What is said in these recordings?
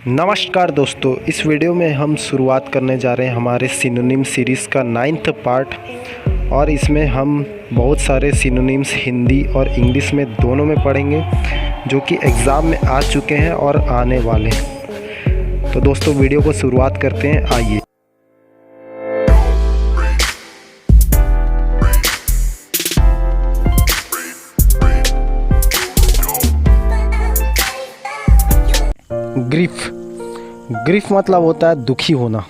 नमस्कार दोस्तों, इस वीडियो में हम शुरुआत करने जा रहे हैं हमारे सिनोनिम सीरीज़ का 9th पार्ट। और इसमें हम बहुत सारे सिनोनिम्स हिंदी और इंग्लिश में दोनों में पढ़ेंगे जो कि एग्ज़ाम में आ चुके हैं और आने वाले हैं। तो दोस्तों वीडियो को शुरुआत करते हैं, आइए। ग्रीफ मतलब होता है दुखी होना,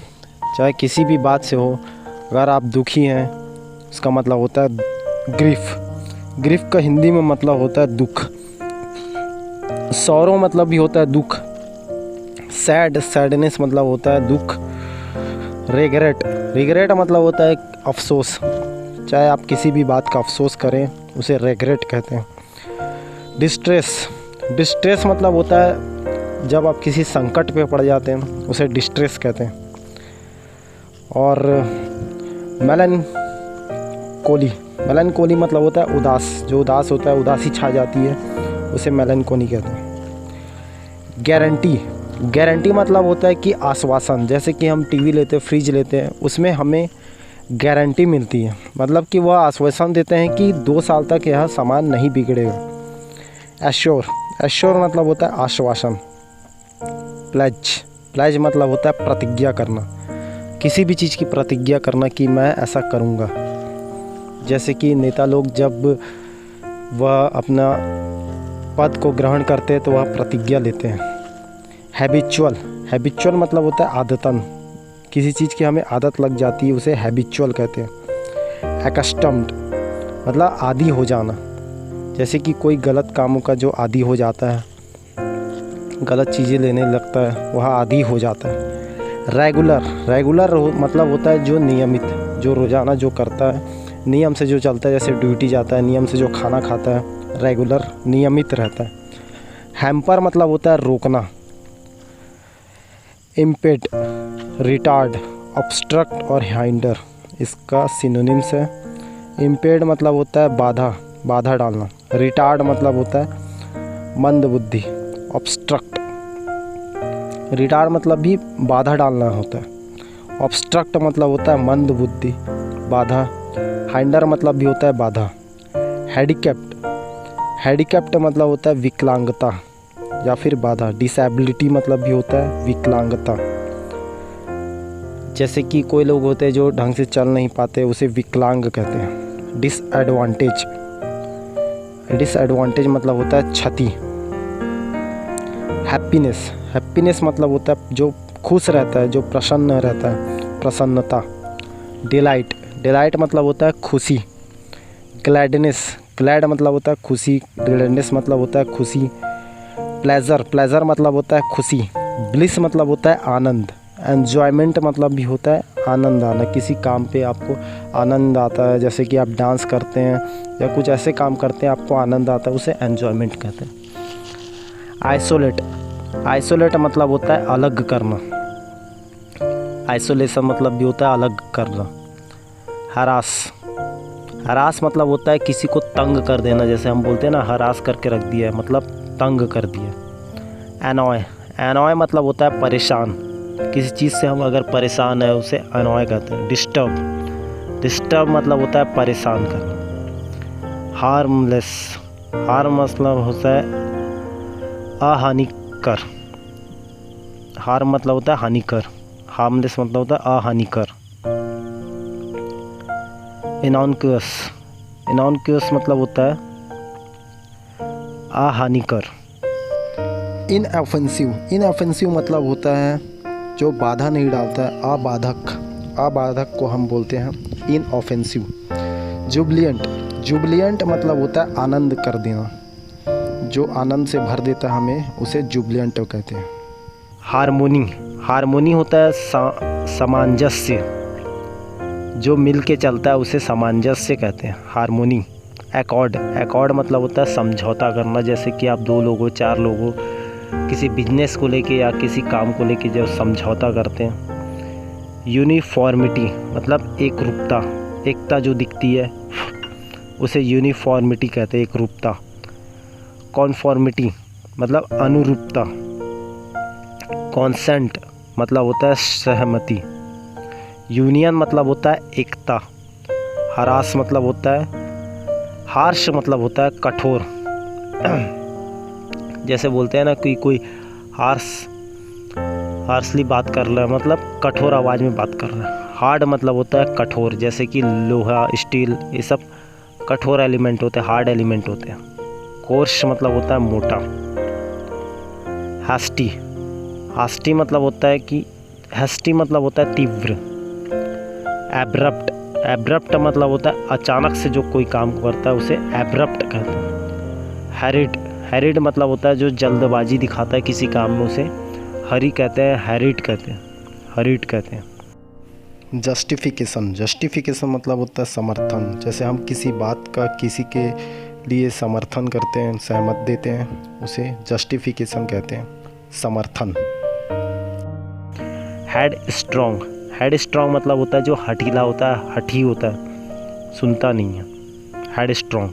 चाहे किसी भी बात से हो। अगर आप दुखी हैं उसका मतलब होता है ग्रीफ का हिंदी में मतलब होता है दुख। सौरो मतलब भी होता है दुख। सैडनेस मतलब होता है दुख। रिग्रेट मतलब होता है अफसोस। चाहे आप किसी भी बात का अफसोस करें उसे रिग्रेट कहते हैं। डिस्ट्रेस मतलब होता है जब आप किसी संकट पे पड़ जाते हैं उसे डिस्ट्रेस कहते हैं। और मेलनकोली मतलब होता है उदास। जो उदास होता है, उदासी छा जाती है, उसे मेलनकोली कहते हैं। गारंटी मतलब होता है कि आश्वासन। जैसे कि हम टीवी लेते हैं, फ्रिज लेते हैं, उसमें हमें गारंटी मिलती है, मतलब कि वह आश्वासन देते हैं कि 2 साल तक यह सामान नहीं बिगड़ेगा। एश्योर मतलब होता है आश्वासन। प्लेज मतलब होता है प्रतिज्ञा करना, किसी भी चीज़ की प्रतिज्ञा करना कि मैं ऐसा करूँगा। जैसे कि नेता लोग जब वह अपना पद को ग्रहण करते हैं तो वह प्रतिज्ञा लेते हैं। हैबिचुअल मतलब होता है आदतन। किसी चीज़ की हमें आदत लग जाती है उसे हैबिचुअल कहते हैं। एकस्टम्ड मतलब आदी हो जाना। जैसे कि कोई गलत कामों का जो आदी हो जाता है, गलत चीज़ें लेने लगता है, वह आदी हो जाता है। रेगुलर मतलब होता है जो नियमित, जो रोज़ाना जो करता है, नियम से जो चलता है, जैसे ड्यूटी जाता है, नियम से जो खाना खाता है, रेगुलर नियमित रहता है। हैम्पर मतलब होता है रोकना। इम्पेड, रिटार्ड, ऑब्स्ट्रक्ट और हाइंडर इसका सिनोनिम्स है। इम्पेड मतलब होता है बाधा डालना। रिटार्ड मतलब होता है मंद बुद्धि। ऑब्स्ट्रक्ट, रिटार्ड मतलब भी बाधा डालना होता है। ऑब्स्ट्रक्ट मतलब होता है मंद बुद्धि, बाधा। हाइंडर मतलब भी होता है बाधा। हैंडीकैप्ट मतलब होता है विकलांगता या फिर बाधा। डिसेबिलिटी मतलब भी होता है विकलांगता। जैसे कि कोई लोग होते हैं जो ढंग से चल नहीं पाते, उसे विकलांग कहते हैं। डिसएडवांटेज मतलब होता है क्षति। हैप्पीनेस मतलब होता है जो खुश रहता है, जो प्रसन्न रहता है, प्रसन्नता। डिलाइट मतलब होता है खुशी। ग्लैड मतलब होता है खुशी। ग्लैडनेस मतलब होता है खुशी। प्लेजर मतलब होता है खुशी। ब्लिस मतलब होता है आनंद। एन्जॉयमेंट मतलब भी होता है आनंद आना। किसी काम पे आपको आनंद आता है, जैसे कि आप डांस करते हैं या कुछ ऐसे काम करते हैं आपको आनंद आता है, उसे एन्जॉयमेंट कहते हैं। आइसोलेट मतलब होता है अलग करना। आइसोलेशन मतलब भी होता है अलग करना। हरास मतलब होता है किसी को तंग कर देना। जैसे हम बोलते हैं ना, हरास करके रख दिया है, मतलब तंग कर दिया। एनॉय मतलब होता है परेशान। किसी चीज़ से हम अगर परेशान है उसे एनॉय कहते हैं। डिस्टर्ब मतलब होता है परेशान करना। हार्म मतलब होता है अहानिकर। हार्म मतलब होता है हानिकर। हार्मलेस मतलब होता है अहानिकर। इनॉन्क्यूअस मतलब होता है अहानिकर। इनऑफेंसिव मतलब होता है जो बाधा नहीं डालता है, अबाधक को हम बोलते हैं इनऑफेंसिव। जुबिलियंट मतलब होता है आनंद कर देना। जो आनंद से भर देता है हमें, उसे जुबिलियंट कहते हैं। हार्मोनी होता है सामंजस्य। जो मिल के चलता है उसे सामंजस्य कहते हैं, हार्मोनी। एकॉर्ड मतलब होता है समझौता करना। जैसे कि आप 2 लोगों 4 लोगों किसी बिजनेस को लेके या किसी काम को लेके जो समझौता करते हैं। यूनिफॉर्मिटी मतलब एकता जो दिखती है उसे यूनिफॉर्मिटी कहते हैं, एकरूपता। कॉन्फॉर्मिटी मतलब अनुरूपता। कॉन्सेंट मतलब होता है सहमति। यूनियन मतलब होता है एकता। हरास मतलब होता है, हार्श मतलब होता है कठोर। जैसे बोलते हैं ना कि कोई हार्शली बात कर रहा है, मतलब कठोर आवाज़ में बात कर रहा है। हार्ड मतलब होता है कठोर, जैसे कि लोहा, स्टील, ये सब कठोर एलिमेंट होते हैं, हार्ड एलिमेंट होते हैं। कोर्स मतलब होता है मोटा। हास्टी मतलब होता है कि हस्टी मतलब होता है तीव्र। एब्रप्ट मतलब होता है अचानक से जो कोई काम करता है उसे एब्रप्ट कहते हैं। हैरिड मतलब होता है जो जल्दबाजी दिखाता है किसी काम में, उसे हरी कहते हैं, हरीड कहते हैं। जस्टिफिकेशन मतलब होता है समर्थन। जैसे हम किसी बात का किसी के लिए समर्थन करते हैं, सहमत देते हैं, उसे जस्टिफिकेशन कहते हैं, समर्थन। हेड स्ट्रॉन्ग मतलब होता है जो हठीला होता है, हठी होता है, सुनता नहीं है, हेड स्ट्रॉन्ग।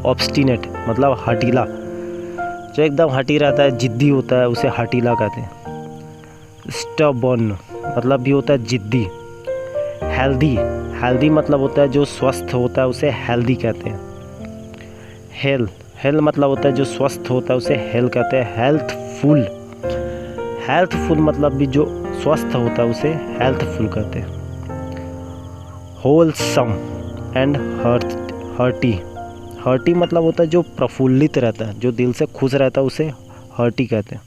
ऑब्स्टिनेट मतलब हठीला, जो एकदम हठी रहता है, जिद्दी होता है, उसे हठीला कहते हैं। स्टबर्न मतलब भी होता है जिद्दी। हेल्दी मतलब होता है जो स्वस्थ होता है, उसे हेल्दी कहते हैं। हेल मतलब होता है जो स्वस्थ होता है, उसे हेल कहते हैं। हेल्थफुल मतलब भी जो स्वस्थ होता है, उसे हेल्थफुल कहते हैं। होलसम एंड हर्टी मतलब होता है जो प्रफुल्लित रहता है, जो दिल से खुश रहता है, उसे हर्टी कहते हैं,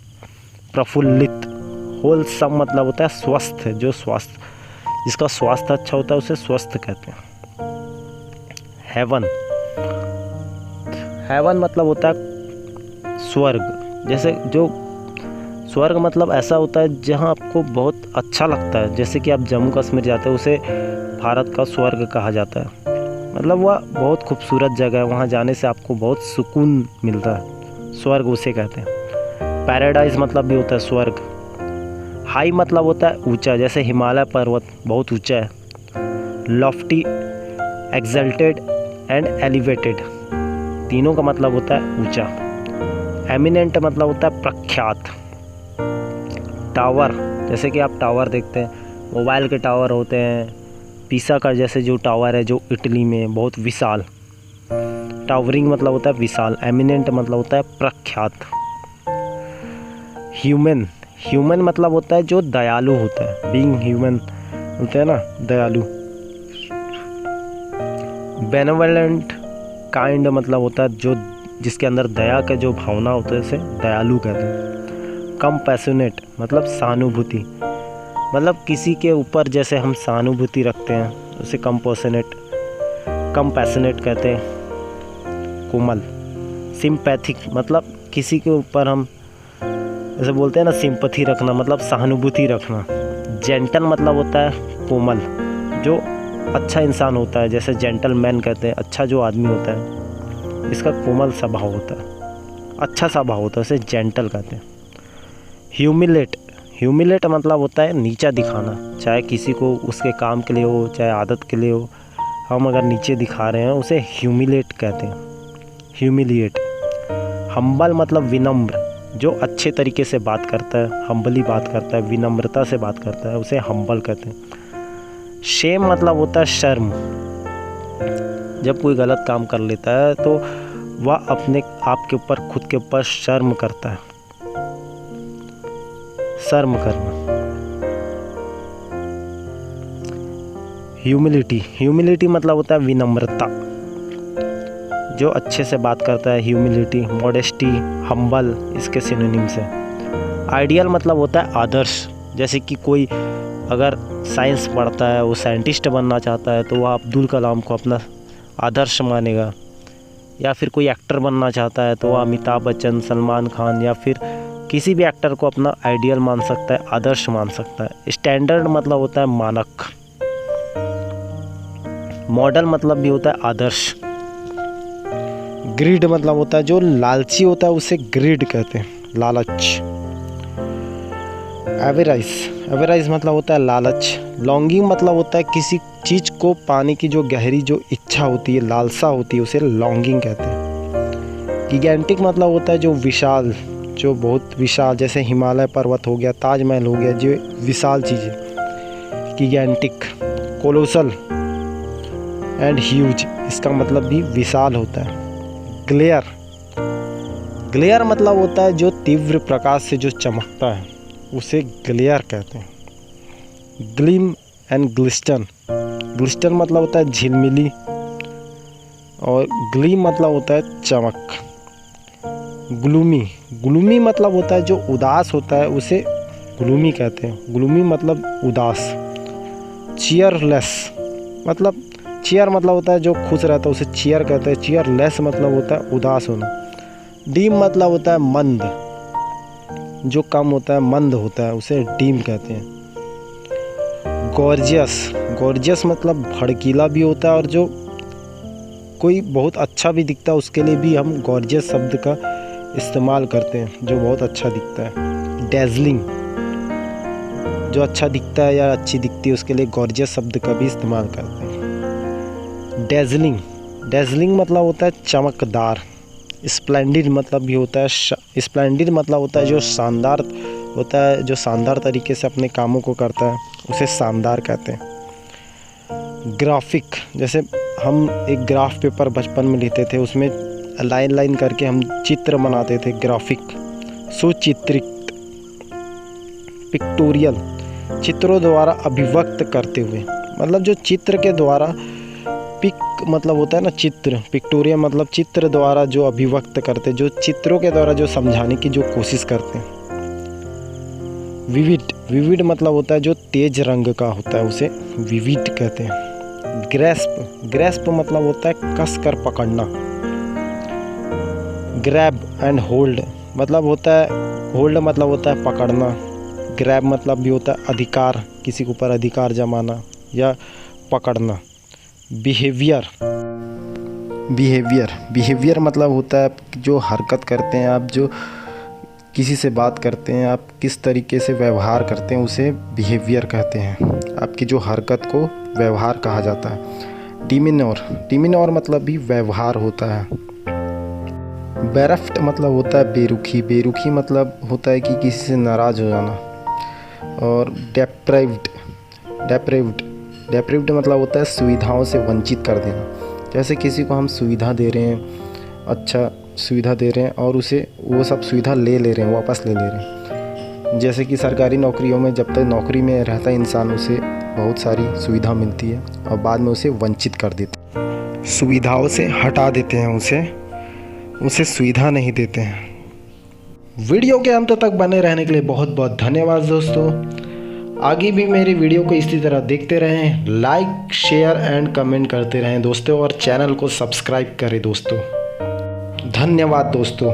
प्रफुल्लित। होलसम मतलब होता है स्वस्थ, जो स्वास्थ्य, जिसका स्वास्थ्य अच्छा होता है, उसे स्वस्थ कहते हैं। हेवन मतलब होता है स्वर्ग। जैसे जो स्वर्ग मतलब ऐसा होता है जहाँ आपको बहुत अच्छा लगता है, जैसे कि आप जम्मू कश्मीर जाते हो, उसे भारत का स्वर्ग कहा जाता है। मतलब वह बहुत खूबसूरत जगह है, वहाँ जाने से आपको बहुत सुकून मिलता है, स्वर्ग उसे कहते हैं। पैराडाइज मतलब भी होता है स्वर्ग। हाई मतलब होता है ऊंचा, जैसे हिमालय पर्वत बहुत ऊंचा है। लॉफ्टी, एक्सल्टेड एंड एलिवेटेड, तीनों का मतलब होता है ऊंचा। एमिनेंट मतलब होता है प्रख्यात। टावर, जैसे कि आप टावर देखते हैं, मोबाइल के टावर होते हैं, पीसा का जैसे जो टावर है जो इटली में, बहुत विशाल। टावरिंग मतलब होता है विशाल। एमिनेंट मतलब होता है प्रख्यात। ह्यूमन मतलब होता है जो दयालु होता है, बीइंग ह्यूमन होता है ना, दयालु। बेनेवोलेंट काइंड मतलब होता है जो जिसके अंदर दया का जो भावना होता है, उसे दयालु कहते हैं। कंपैशनेट मतलब सहानुभूति, मतलब किसी के ऊपर जैसे हम सहानुभूति रखते हैं, उसे कंपैशनेट कहते हैं। कोमल। सिंपैथिक मतलब किसी के ऊपर हम जैसे बोलते हैं ना, सिंपैथी रखना मतलब सहानुभूति रखना। जेंटल मतलब होता है कोमल, जो अच्छा इंसान होता है, जैसे जेंटलमैन कहते हैं, अच्छा जो आदमी होता है, इसका कोमल स्वभाव होता है, अच्छा स्वभाव होता है, उसे जेंटल कहते हैं। ह्यूमिलेट मतलब होता है नीचा दिखाना, चाहे किसी को उसके काम के लिए हो, चाहे आदत के लिए हो, हम अगर नीचे दिखा रहे हैं, उसे ह्यूमिलेट कहते हैं, ह्यूमिलिएट। हम्बल मतलब विनम्र, जो अच्छे तरीके से बात करता है, हम्बली बात करता है, विनम्रता से बात करता है, उसे हम्बल कहते हैं। शेम मतलब होता है शर्म, जब कोई गलत काम कर लेता है तो वह अपने आप के ऊपर, खुद के ऊपर शर्म करता है, शर्म करना। ह्यूमिलिटी मतलब होता है विनम्रता, जो अच्छे से बात करता है, ह्यूमिलिटी। मॉडेस्टी, हम्बल, इसके सिनोनिम्स है। आइडियल मतलब होता है आदर्श, जैसे कि कोई अगर साइंस पढ़ता है, वो साइंटिस्ट बनना चाहता है, तो वह अब्दुल कलाम को अपना आदर्श मानेगा। या फिर कोई एक्टर बनना चाहता है तो वह अमिताभ बच्चन, सलमान खान या फिर किसी भी एक्टर को अपना आइडियल मान सकता है, आदर्श मान सकता है। स्टैंडर्ड मतलब होता है मानक। मॉडल मतलब भी होता है आदर्श। ग्रीड मतलब होता है जो लालची होता है, उसे ग्रीड कहते हैं, लालच। एवराइज मतलब होता है लालच। लॉन्गिंग मतलब होता है किसी चीज़ को पाने की जो गहरी जो इच्छा होती है, लालसा होती है, उसे लॉन्गिंग कहते हैं। गिगेंटिक मतलब होता है जो विशाल, जो बहुत विशाल, जैसे हिमालय पर्वत हो गया, ताजमहल हो गया, जो विशाल चीज़ें। गिगैंटिक, कोलोसल एंड ह्यूज, इसका मतलब भी विशाल होता है। ग्लेयर, ग्लेयर मतलब होता है जो तीव्र प्रकाश से जो चमकता है, उसे ग्लेयर कहते हैं। ग्लिम एंड ग्लिस्टन, ग्लिस्टन मतलब होता है झिलमिली, और ग्लीम मतलब होता है चमक। ग्लूमी, ग्लूमी मतलब होता है जो उदास होता है, उसे ग्लूमी कहते हैं। ग्लूमी मतलब उदास। चीयरलेस, मतलब चीयर मतलब होता है जो खुश रहता है, उसे चीयर कहते हैं। चीयरलेस मतलब होता है उदास होना। डीम मतलब होता है मंद, जो कम होता है, मंद होता है, उसे डीम कहते हैं। गॉर्जियस, गॉर्जियस मतलब भड़कीला भी होता है, और जो कोई बहुत अच्छा भी दिखता है उसके लिए भी हम गॉर्जियस शब्द का इस्तेमाल करते हैं, जो बहुत अच्छा दिखता है। डैज़लिंग, जो अच्छा दिखता है या अच्छी दिखती है उसके लिए गॉर्जियस शब्द का भी इस्तेमाल करते हैं। डैज़लिंग, डैज़लिंग मतलब होता है चमकदार। स्प्लेंडिड मतलब भी होता है, स्प्लेंडिड मतलब होता है जो शानदार होता है, जो शानदार तरीके से अपने कामों को करता है, उसे शानदार कहते हैं। ग्राफिक, जैसे हम एक ग्राफ पेपर बचपन में लेते थे, उसमें लाइन लाइन करके हम चित्र बनाते थे, ग्राफिक। सुचित्रित, पिक्टोरियल, चित्रों द्वारा अभिव्यक्त करते हुए, मतलब जो चित्र के द्वारा, पिक मतलब होता है ना चित्र, पिक्टोरियल मतलब चित्र द्वारा जो अभिव्यक्त करते, जो चित्रों के द्वारा जो समझाने की जो कोशिश करते हैं। विविड, विविड मतलब होता है जो तेज रंग का होता है, उसे विविड कहते हैं। ग्रैस्प, ग्रैस्प मतलब होता है कस कर पकड़ना। ग्रैब एंड होल्ड मतलब होता है, होल्ड मतलब होता है पकड़ना। ग्रैब मतलब भी होता है अधिकार, किसी के ऊपर अधिकार जमाना या पकड़ना। बिहेवियर, बिहेवियर, बिहेवियर मतलब होता है जो हरकत करते हैं आप, जो किसी से बात करते हैं, आप किस तरीके से व्यवहार करते हैं, उसे बिहेवियर कहते हैं। आपकी जो हरकत को व्यवहार कहा जाता है। डिमिनोर, डिमिनोर मतलब भी व्यवहार होता है। बेरफ्ट मतलब होता है बेरुखी, बेरुखी मतलब होता है कि किसी से नाराज़ हो जाना। और डेप्राइव्ड, डेप्राइव्ड, डेप्राइव्ड मतलब होता है सुविधाओं से वंचित कर देना। जैसे किसी को हम सुविधा दे रहे हैं, अच्छा सुविधा दे रहे हैं, और उसे वो सब सुविधा ले रहे हैं, वापस ले रहे हैं। जैसे कि सरकारी नौकरियों में जब तक नौकरी में रहता है इंसान, उसे बहुत सारी सुविधा मिलती है और बाद में उसे वंचित कर देते हैं, सुविधाओं से हटा देते हैं, उसे सुविधा नहीं देते हैं। वीडियो के अंत तक बने रहने के लिए बहुत बहुत धन्यवाद दोस्तों। आगे भी मेरी वीडियो को इसी तरह देखते रहें, लाइक शेयर एंड कमेंट करते रहें दोस्तों, और चैनल को सब्सक्राइब करें दोस्तों। धन्यवाद दोस्तों।